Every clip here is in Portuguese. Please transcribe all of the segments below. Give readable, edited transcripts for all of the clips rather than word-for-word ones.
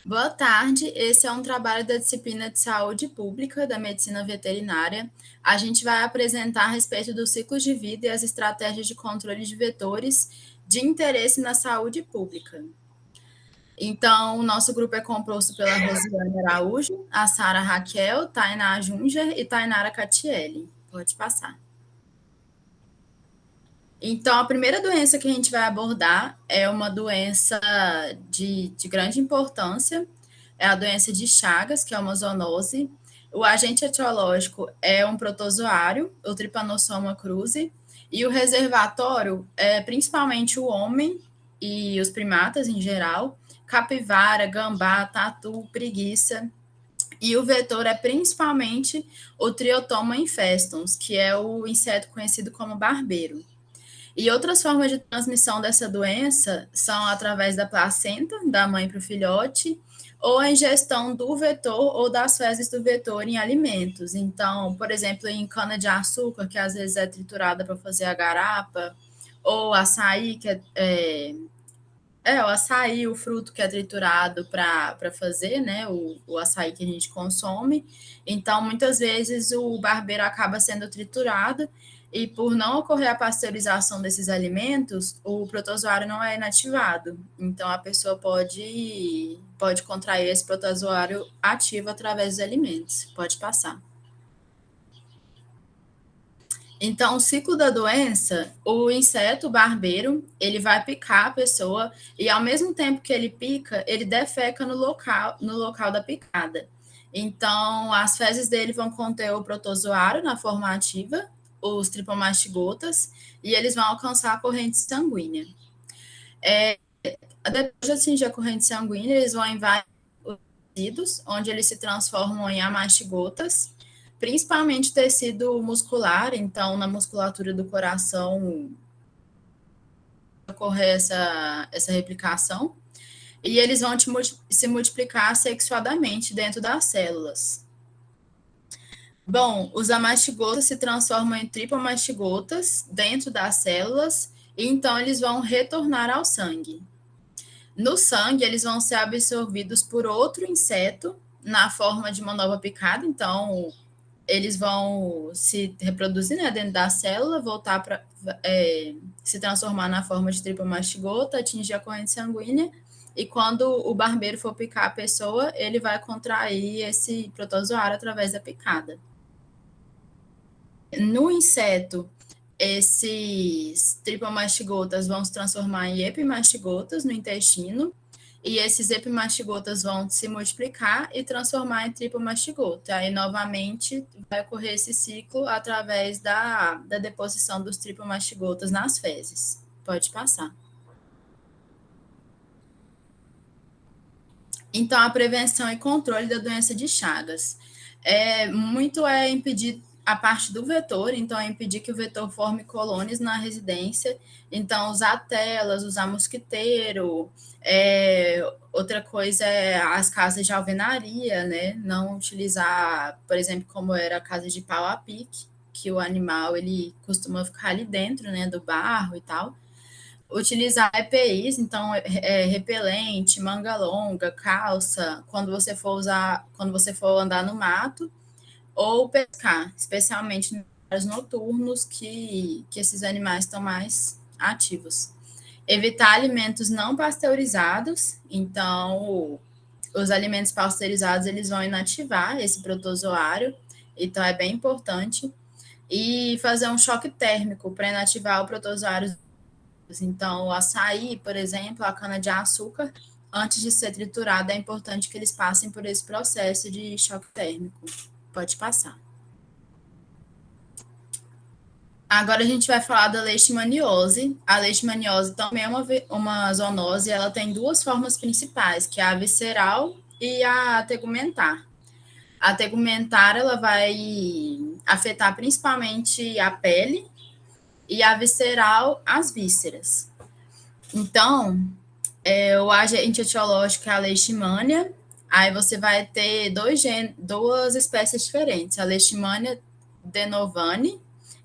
Boa tarde, esse é um trabalho da disciplina de saúde pública da medicina veterinária. A gente vai apresentar a respeito dos ciclos de vida e as estratégias de controle de vetores de interesse na saúde pública. Então, o nosso grupo é composto pela Rosiane Araújo, a Sara Raquel, Tainá Junger e Tainara Catielli. Pode passar. Então, a primeira doença que a gente vai abordar é uma doença de grande importância, é a doença de Chagas, que é uma zoonose. O agente etiológico é um protozoário, o Trypanosoma cruzi, e o reservatório é principalmente o homem e os primatas em geral, capivara, gambá, tatu, preguiça. E o vetor é principalmente o Triotoma infestans, que é o inseto conhecido como barbeiro. E outras formas de transmissão dessa doença são através da placenta, da mãe para o filhote, ou a ingestão do vetor ou das fezes do vetor em alimentos. Então, por exemplo, em cana-de-açúcar, que às vezes é triturada para fazer a garapa, ou açaí, o açaí, o fruto que é triturado para fazer, né, o açaí que a gente consome. Então, muitas vezes o barbeiro acaba sendo triturado e por não ocorrer a pasteurização desses alimentos, o protozoário não é inativado. Então, a pessoa pode contrair esse protozoário ativo através dos alimentos. Pode passar. Então, o ciclo da doença, o inseto barbeiro, ele vai picar a pessoa e ao mesmo tempo que ele pica, ele defeca no local da picada. Então, as fezes dele vão conter o protozoário na forma ativa, os tripomastigotas, e eles vão alcançar a corrente sanguínea. Depois de atingir a corrente sanguínea, eles vão em vários tecidos, onde eles se transformam em amastigotas, principalmente tecido muscular, então na musculatura do coração ocorrer essa replicação, e eles vão se multiplicar sexuadamente dentro das células. Bom, os amastigotas se transformam em tripomastigotas dentro das células, e então eles vão retornar ao sangue. No sangue, eles vão ser absorvidos por outro inseto na forma de uma nova picada, então eles vão se reproduzir, né, dentro da célula, voltar para se transformar na forma de tripomastigota, atingir a corrente sanguínea, e quando o barbeiro for picar a pessoa, ele vai contrair esse protozoário através da picada. No inseto, esses tripomastigotas vão se transformar em epimastigotas no intestino, e esses epimastigotas vão se multiplicar e transformar em tripomastigota. Aí, novamente, vai ocorrer esse ciclo através da deposição dos tripomastigotas nas fezes. Pode passar. Então, a prevenção e controle da doença de Chagas. Muito é impedir a parte do vetor, então é impedir que o vetor forme colônias na residência, então usar telas, usar mosquiteiro, outra coisa é as casas de alvenaria, né, não utilizar, por exemplo, como era a casa de pau a pique, que o animal ele costuma ficar ali dentro, né, do barro e tal, utilizar EPIs, então repelente, manga longa, calça, quando você for andar no mato, ou pescar, especialmente nos horários noturnos que esses animais estão mais ativos. Evitar alimentos não pasteurizados, então os alimentos pasteurizados eles vão inativar esse protozoário, então é bem importante. E fazer um choque térmico para inativar o protozoário. Então, o açaí, por exemplo, a cana-de-açúcar, antes de ser triturada, é importante que eles passem por esse processo de choque térmico. Pode passar. Agora a gente vai falar da leishmaniose. A leishmaniose também é uma zoonose, ela tem duas formas principais, que é a visceral e a tegumentar. A tegumentar, ela vai afetar principalmente a pele, e a visceral, as vísceras. Então, o agente etiológico é a leishmania, aí você vai ter duas espécies diferentes, a leishmania denovani,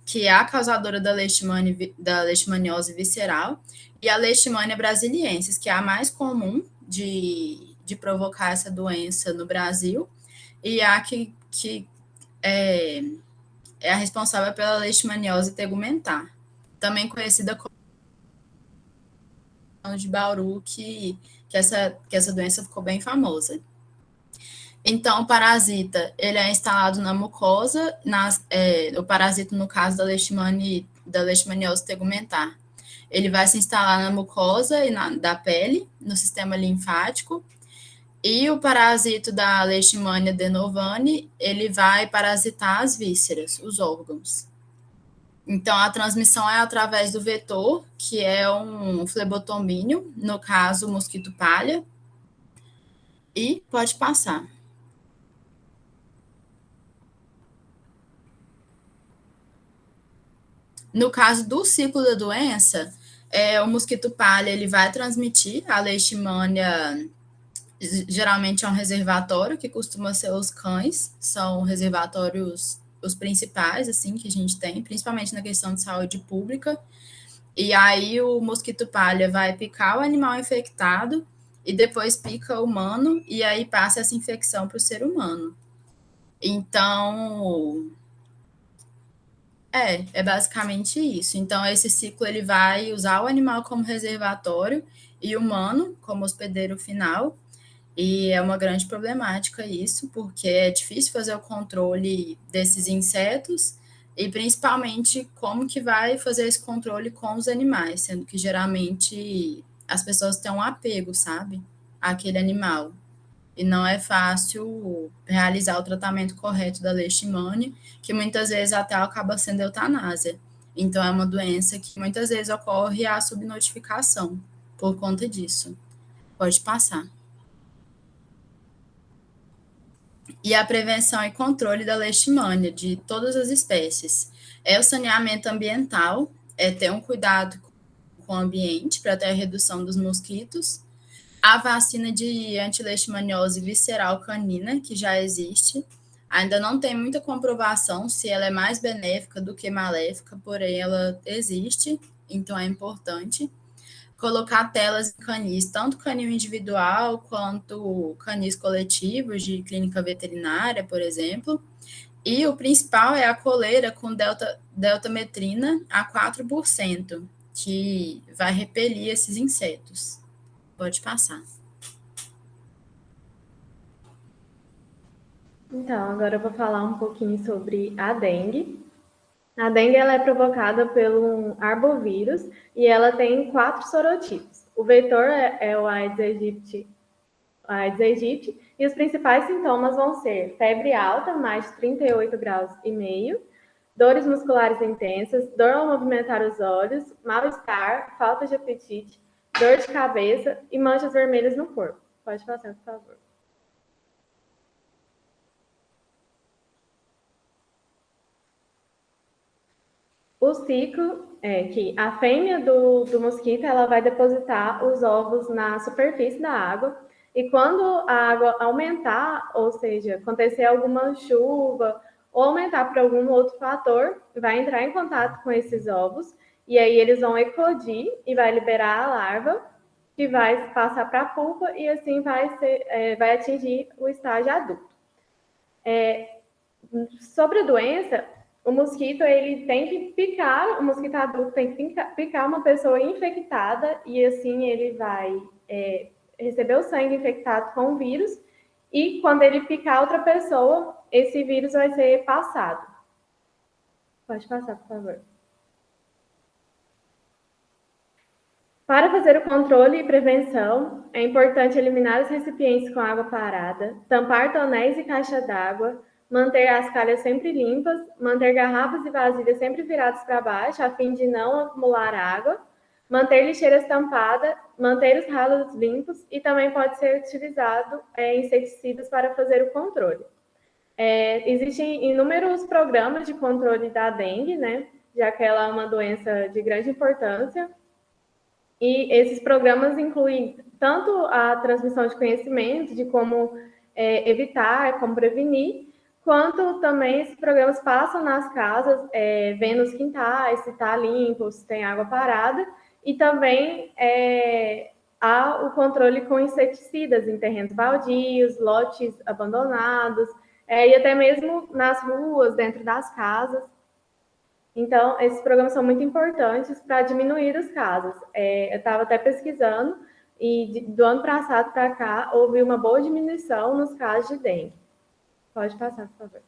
que é a causadora da leishmaniose visceral, e a leishmania brasiliensis, que é a mais comum de de provocar essa doença no Brasil, e a que é a responsável pela leishmaniose tegumentar, também conhecida como de Bauru, que essa doença ficou bem famosa. Então, o parasita, ele é instalado na mucosa, o parasita, no caso da leishmaniose tegumentar, ele vai se instalar na mucosa da pele, no sistema linfático, e o parasito da Leishmania denovani, ele vai parasitar as vísceras, os órgãos. Então, a transmissão é através do vetor, que é um flebotomínio, no caso, o mosquito palha, e pode passar. No caso do ciclo da doença, o mosquito palha ele vai transmitir a leishmania, geralmente é um reservatório, que costuma ser os cães, são reservatórios os principais, assim, que a gente tem, principalmente na questão de saúde pública. E aí o mosquito palha vai picar o animal infectado e depois pica o humano, e aí passa essa infecção para o ser humano. Então, é basicamente isso. Então, esse ciclo ele vai usar o animal como reservatório e o humano como hospedeiro final. E é uma grande problemática isso, porque é difícil fazer o controle desses insetos e principalmente como que vai fazer esse controle com os animais, sendo que geralmente as pessoas têm um apego, sabe, àquele animal. E não é fácil realizar o tratamento correto da leishmania, que muitas vezes até acaba sendo eutanásia. Então, é uma doença que muitas vezes ocorre a subnotificação por conta disso. Pode passar. E a prevenção e controle da leishmania de todas as espécies. É o saneamento ambiental, é ter um cuidado com o ambiente para ter a redução dos mosquitos. A vacina de antileishmaniose visceral canina, que já existe, ainda não tem muita comprovação se ela é mais benéfica do que maléfica, porém ela existe, então é importante. Colocar telas em canis, tanto canil individual quanto canis coletivos de clínica veterinária, por exemplo. E o principal é a coleira com deltametrina a 4%, que vai repelir esses insetos. Pode passar. Então, agora eu vou falar um pouquinho sobre a dengue. A dengue ela é provocada pelo arbovírus e ela tem 4 sorotipos. O vetor é o Aedes aegypti, e os principais sintomas vão ser febre alta, mais de 38 graus e meio, dores musculares intensas, dor ao movimentar os olhos, mal-estar, falta de apetite, dor de cabeça e manchas vermelhas no corpo. Pode passar, por favor. O ciclo é que a fêmea do mosquito ela vai depositar os ovos na superfície da água e quando a água aumentar, ou seja, acontecer alguma chuva ou aumentar por algum outro fator, vai entrar em contato com esses ovos e aí eles vão eclodir e vai liberar a larva que vai passar para a pupa e assim vai atingir o estágio adulto. Sobre a doença, o mosquito ele tem que picar, o mosquito adulto tem que picar uma pessoa infectada e assim ele vai receber o sangue infectado com o vírus e quando ele picar outra pessoa, esse vírus vai ser passado. Pode passar, por favor. Para fazer o controle e prevenção, é importante eliminar os recipientes com água parada, tampar tonéis e caixa d'água, manter as calhas sempre limpas, manter garrafas e vasilhas sempre viradas para baixo, a fim de não acumular água, manter lixeiras tampadas, manter os ralos limpos e também pode ser utilizado inseticidas para fazer o controle. Existem inúmeros programas de controle da dengue, né? Já que ela é uma doença de grande importância. E esses programas incluem tanto a transmissão de conhecimento, de como evitar, como prevenir, quanto também esses programas passam nas casas, vendo os quintais, se está limpo, se tem água parada, e também há o controle com inseticidas em terrenos baldios, lotes abandonados, e até mesmo nas ruas, dentro das casas. Então, esses programas são muito importantes para diminuir os casos. Eu estava até pesquisando, e do ano passado para cá, houve uma boa diminuição nos casos de dengue. Pode passar, por favor.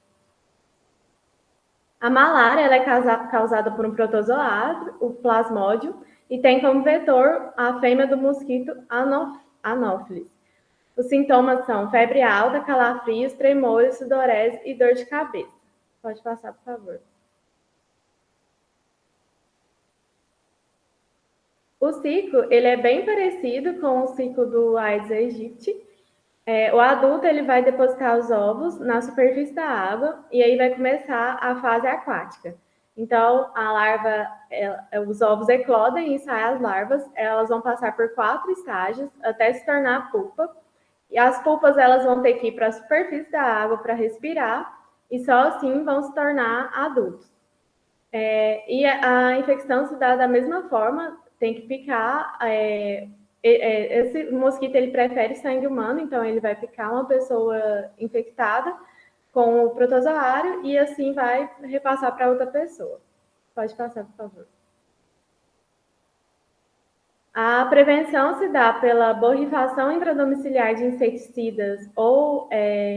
A malária ela é causada por um protozoário, o plasmódio, e tem como vetor a fêmea do mosquito Anopheles. Os sintomas são febre alta, calafrios, tremores, sudorese e dor de cabeça. Pode passar, por favor. O ciclo ele é bem parecido com o ciclo do Aedes aegypti. O adulto ele vai depositar os ovos na superfície da água e aí vai começar a fase aquática. Então, a larva, os ovos eclodem e saem as larvas. Elas vão passar por 4 estágios até se tornar pupa. E as pulpas elas vão ter que ir para a superfície da água para respirar e só assim vão se tornar adultos. E a infecção se dá da mesma forma, tem que picar. Esse mosquito ele prefere sangue humano, então ele vai picar uma pessoa infectada com o protozoário e assim vai repassar para outra pessoa. Pode passar, por favor. A prevenção se dá pela borrifação intradomiciliar de inseticidas ou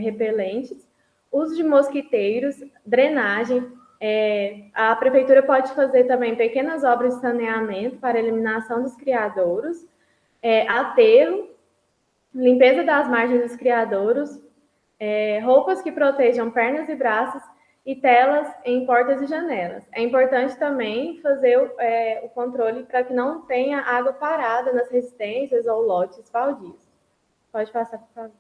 repelentes, uso de mosquiteiros, drenagem. A prefeitura pode fazer também pequenas obras de saneamento para eliminação dos criadouros, aterro, limpeza das margens dos criadouros, roupas que protejam pernas e braços e telas em portas e janelas. É importante também fazer o controle para que não tenha água parada nas residências ou lotes baldios. Pode passar, por favor.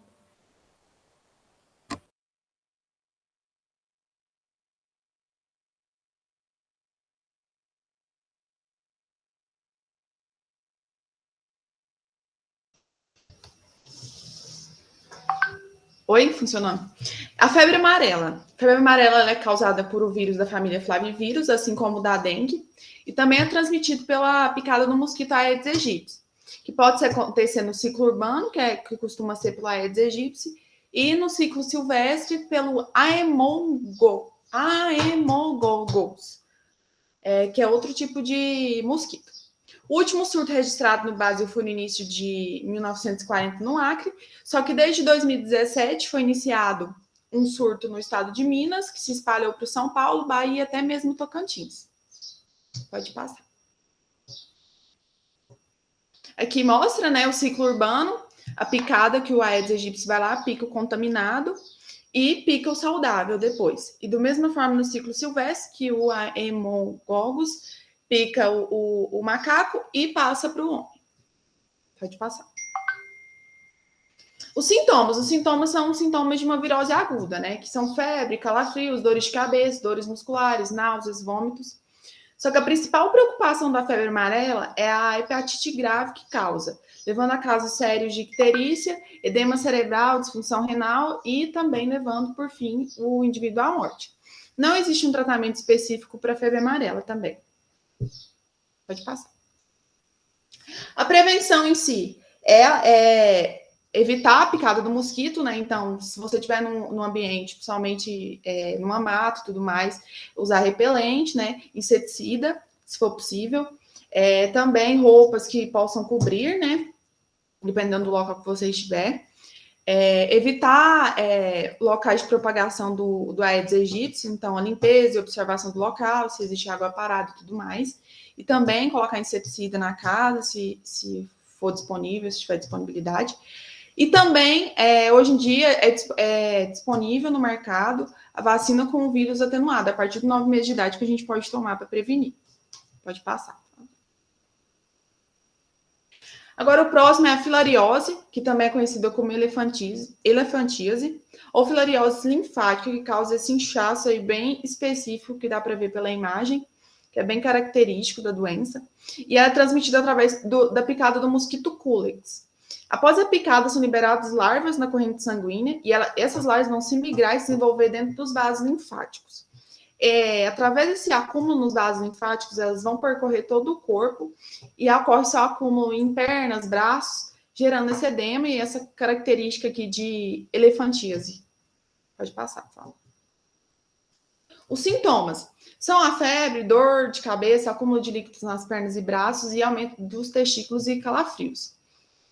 Oi, funcionando. A febre amarela. A febre amarela ela é causada por o vírus da família Flavivírus, assim como o da dengue, e também é transmitido pela picada do mosquito Aedes aegypti, que pode acontecer no ciclo urbano, que costuma ser pelo Aedes aegypti, e no ciclo silvestre pelo Aemongos, que é outro tipo de mosquito. O último surto registrado no Brasil foi no início de 1940 no Acre, só que desde 2017 foi iniciado um surto no estado de Minas, que se espalhou para o São Paulo, Bahia e até mesmo Tocantins. Pode passar. Aqui mostra, né, o ciclo urbano, a picada que o Aedes aegypti vai lá, pica o contaminado e pica o saudável depois. E da mesma forma no ciclo silvestre, que o Aemongos pica o macaco e passa para o homem. Pode passar. Os sintomas são sintomas de uma virose aguda, né? Que são febre, calafrios, dores de cabeça, dores musculares, náuseas, vômitos. Só que a principal preocupação da febre amarela é a hepatite grave que causa, levando a casos sérios de icterícia, edema cerebral, disfunção renal e também levando, por fim, o indivíduo à morte. Não existe um tratamento específico para a febre amarela também. Pode passar. A prevenção em si é evitar a picada do mosquito, né? Então, se você estiver num ambiente, principalmente numa mata e tudo mais, usar repelente, né? Inseticida, se for possível. Também roupas que possam cobrir, né? Dependendo do local que você estiver. Evitar locais de propagação do Aedes aegypti, então a limpeza e observação do local, se existe água parada e tudo mais. E também colocar inseticida na casa, se for disponível, se tiver disponibilidade. E também, hoje em dia, é disponível no mercado a vacina com o vírus atenuado, a partir de 9 meses de idade, que a gente pode tomar para prevenir. Pode passar. Agora, o próximo é a filariose, que também é conhecida como elefantíase, ou filariose linfática, que causa esse inchaço aí bem específico, que dá para ver pela imagem, que é bem característico da doença, e ela é transmitida através da picada do mosquito Culex. Após a picada, são liberadas larvas na corrente sanguínea, e essas larvas vão se migrar e se desenvolver dentro dos vasos linfáticos. através desse acúmulo nos vasos linfáticos, elas vão percorrer todo o corpo e ocorre seu acúmulo em pernas, braços, gerando esse edema e essa característica aqui de elefantíase. Pode passar, por favor. Os sintomas são a febre, dor de cabeça, acúmulo de líquidos nas pernas e braços e aumento dos testículos e calafrios.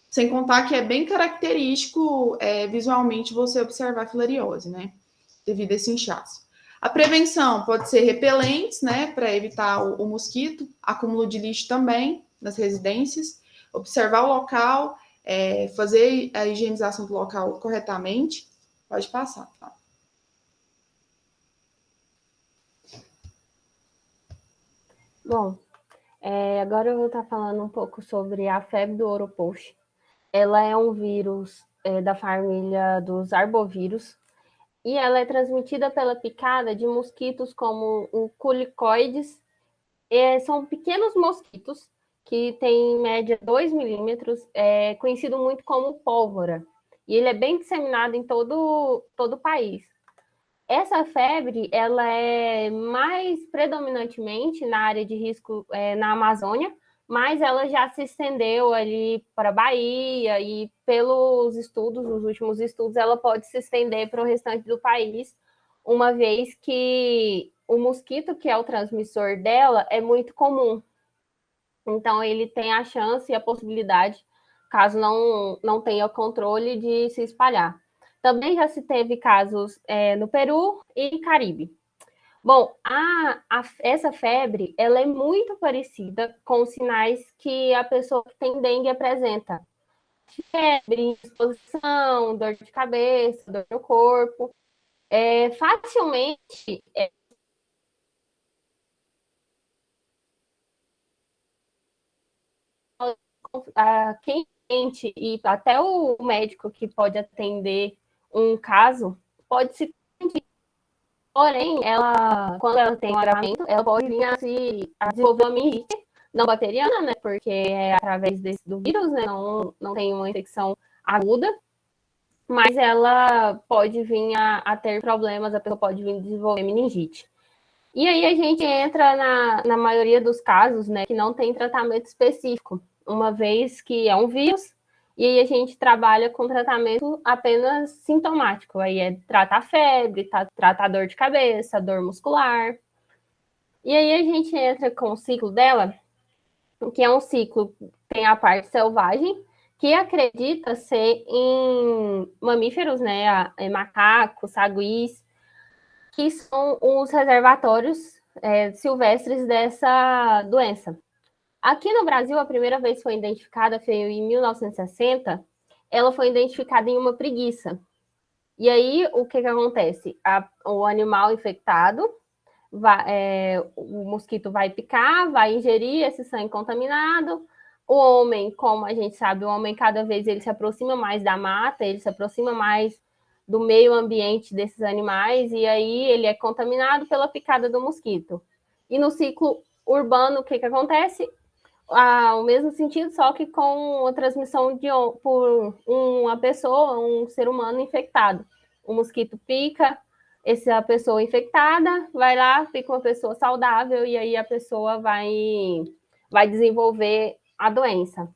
Sem contar que é bem característico visualmente você observar a filariose, né? Devido a esse inchaço. A prevenção pode ser repelentes, né? Para evitar o mosquito, acúmulo de lixo também nas residências, observar o local, fazer a higienização do local corretamente. Pode passar, tá? Bom, agora eu vou estar falando um pouco sobre a febre do ouro post. Ela é um vírus da família dos arbovírus e ela é transmitida pela picada de mosquitos como o culicoides. São pequenos mosquitos que têm em média 2 milímetros, conhecido muito como pólvora. E ele é bem disseminado em todo o país. Essa febre, ela é mais predominantemente na área de risco na Amazônia, mas ela já se estendeu ali para a Bahia e pelos estudos, os últimos estudos, ela pode se estender para o restante do país, uma vez que o mosquito, que é o transmissor dela, é muito comum. Então, ele tem a chance e a possibilidade, caso não tenha controle, de se espalhar. Também já se teve casos no Peru e Caribe. Bom, essa febre, ela é muito parecida com os sinais que a pessoa que tem dengue apresenta. Febre, indisposição, dor de cabeça, dor no corpo. Facilmente, quem sente e até o médico que pode atender um caso pode se sentir. Porém, quando ela tem um agravamento, ela pode vir a desenvolver uma meningite não bacteriana, né? Porque é através do vírus, né? Não tem uma infecção aguda, mas ela pode vir a ter problemas, a pessoa pode vir a desenvolver meningite. E aí a gente entra na maioria dos casos, né, que não tem tratamento específico, uma vez que é um vírus, e aí a gente trabalha com tratamento apenas sintomático. Aí é tratar febre, tratar dor de cabeça, dor muscular. E aí a gente entra com o ciclo dela, que é um ciclo, tem a parte selvagem, que acredita ser em mamíferos, né, macacos, saguis, que são os reservatórios silvestres dessa doença. Aqui no Brasil, a primeira vez que foi identificada foi em 1960. Ela foi identificada em uma preguiça. E aí, o que acontece? O animal infectado, o mosquito vai picar, vai ingerir esse sangue contaminado. O homem, como a gente sabe, o homem cada vez ele se aproxima mais da mata, ele se aproxima mais do meio ambiente desses animais, e aí ele é contaminado pela picada do mosquito. E no ciclo urbano, o que acontece? O mesmo sentido, só que com a transmissão por uma pessoa, um ser humano infectado. O mosquito pica essa pessoa infectada, vai lá, pica uma pessoa saudável, e aí a pessoa vai desenvolver a doença.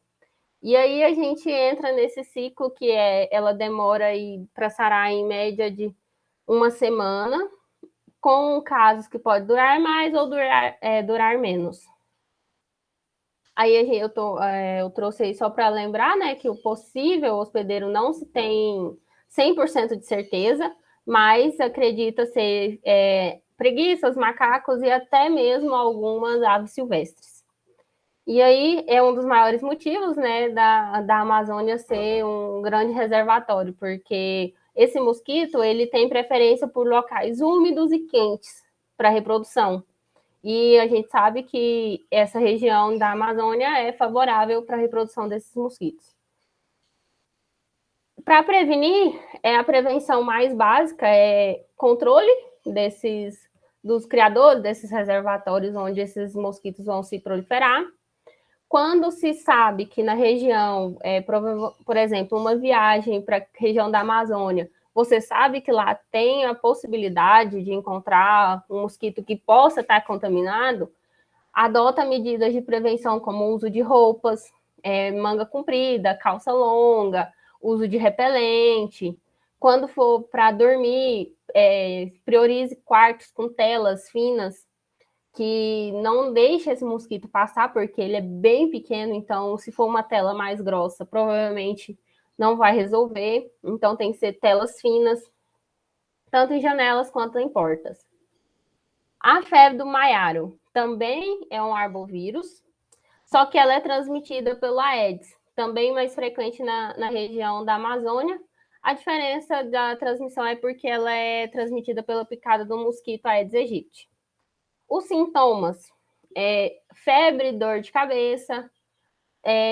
E aí a gente entra nesse ciclo que ela demora para sarar em média de uma semana, com casos que pode durar mais ou durar menos. Aí eu trouxe aí só para lembrar, né, que o possível hospedeiro não se tem 100% de certeza, mas acredita ser preguiças, macacos e até mesmo algumas aves silvestres. E aí é um dos maiores motivos, né, da Amazônia ser um grande reservatório, porque esse mosquito ele tem preferência por locais úmidos e quentes para reprodução. E a gente sabe que essa região da Amazônia é favorável para a reprodução desses mosquitos. Para prevenir, a prevenção mais básica é controle dos criadores desses reservatórios onde esses mosquitos vão se proliferar. Quando se sabe que na região, por exemplo, uma viagem para a região da Amazônia, você sabe que lá tem a possibilidade de encontrar um mosquito que possa estar contaminado, adota medidas de prevenção como o uso de roupas, manga comprida, calça longa, uso de repelente. Quando for para dormir, priorize quartos com telas finas, que não deixe esse mosquito passar, porque ele é bem pequeno, então se for uma tela mais grossa, provavelmente não vai resolver. Então tem que ser telas finas, tanto em janelas quanto em portas. A febre do maiaro também é um arbovírus, só que ela é transmitida pelo Aedes, também mais frequente na região da Amazônia. A diferença da transmissão é porque ela é transmitida pela picada do mosquito Aedes aegypti. Os sintomas febre, dor de cabeça,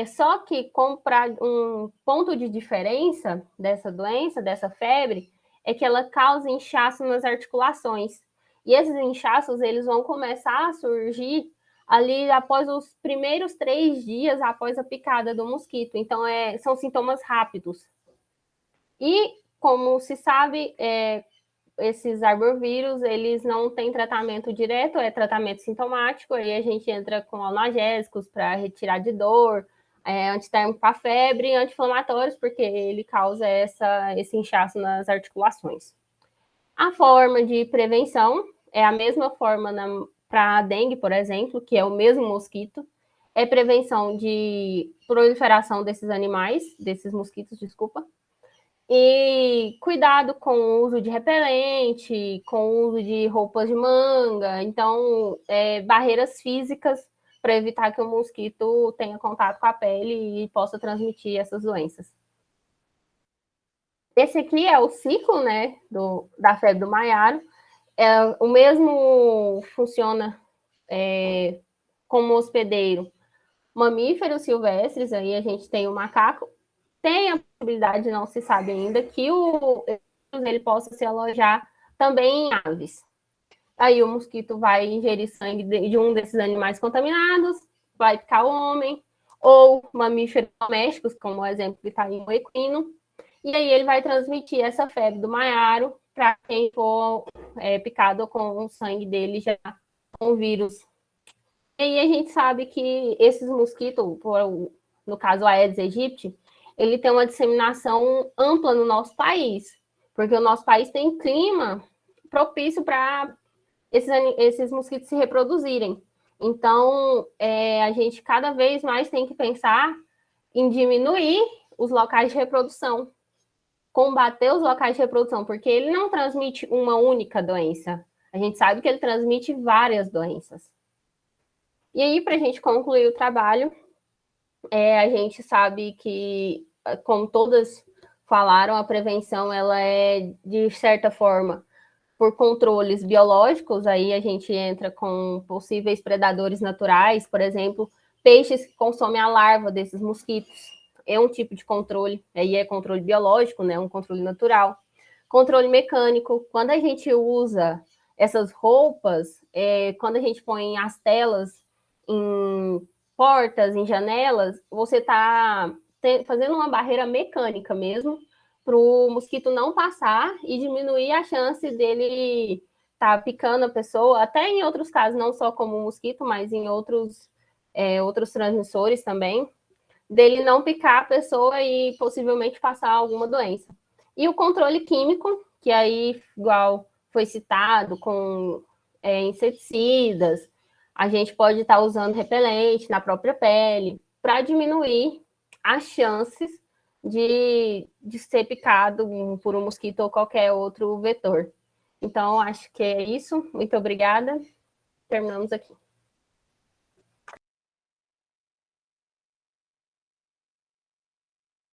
só que para um ponto de diferença dessa doença, dessa febre, é que ela causa inchaço nas articulações. E esses inchaços, eles vão começar a surgir ali após os primeiros 3 dias após a picada do mosquito. Então, são sintomas rápidos. E, como se sabe, esses arbovírus, eles não têm tratamento direto, é tratamento sintomático, aí a gente entra com analgésicos para retirar de dor, antitérmico para febre, e anti-inflamatórios, porque ele causa esse inchaço nas articulações. A forma de prevenção é a mesma forma para a dengue, por exemplo, que é o mesmo mosquito, é prevenção de proliferação desses animais, desses mosquitos, desculpa, e cuidado com o uso de repelente, com o uso de roupas de manga, então, barreiras físicas para evitar que o mosquito tenha contato com a pele e possa transmitir essas doenças. Esse aqui é o ciclo, né, da febre do maiaro. O mesmo funciona como hospedeiro mamíferos silvestres, aí a gente tem o macaco. Tem a possibilidade, não se sabe ainda, que ele possa se alojar também em aves. Aí o mosquito vai ingerir sangue de um desses animais contaminados, vai picar o homem, ou mamíferos domésticos, como o exemplo que está aí o equino, e aí ele vai transmitir essa febre do maiaro para quem for picado com o sangue dele já com o vírus. E aí a gente sabe que esses mosquitos, no caso o Aedes aegypti, ele tem uma disseminação ampla no nosso país, porque o nosso país tem clima propício para esses mosquitos se reproduzirem. Então, a gente cada vez mais tem que pensar em diminuir os locais de reprodução, combater os locais de reprodução, porque ele não transmite uma única doença. A gente sabe que ele transmite várias doenças. E aí, para a gente concluir o trabalho, a gente sabe que, como todas falaram, a prevenção ela é, de certa forma, por controles biológicos, aí a gente entra com possíveis predadores naturais, por exemplo, peixes que consomem a larva desses mosquitos, é um tipo de controle, aí é controle biológico, né, um controle natural. Controle mecânico, quando a gente usa essas roupas, quando a gente põe as telas em portas, em janelas, você está fazendo uma barreira mecânica mesmo, para o mosquito não passar e diminuir a chance dele estar picando a pessoa, até em outros casos, não só como mosquito, mas em outros transmissores também, dele não picar a pessoa e possivelmente passar alguma doença. E o controle químico, que aí, igual foi citado, com inseticidas, a gente pode estar usando repelente na própria pele, para diminuir as chances de ser picado por um mosquito ou qualquer outro vetor. Então, acho que é isso. Muito obrigada. Terminamos aqui.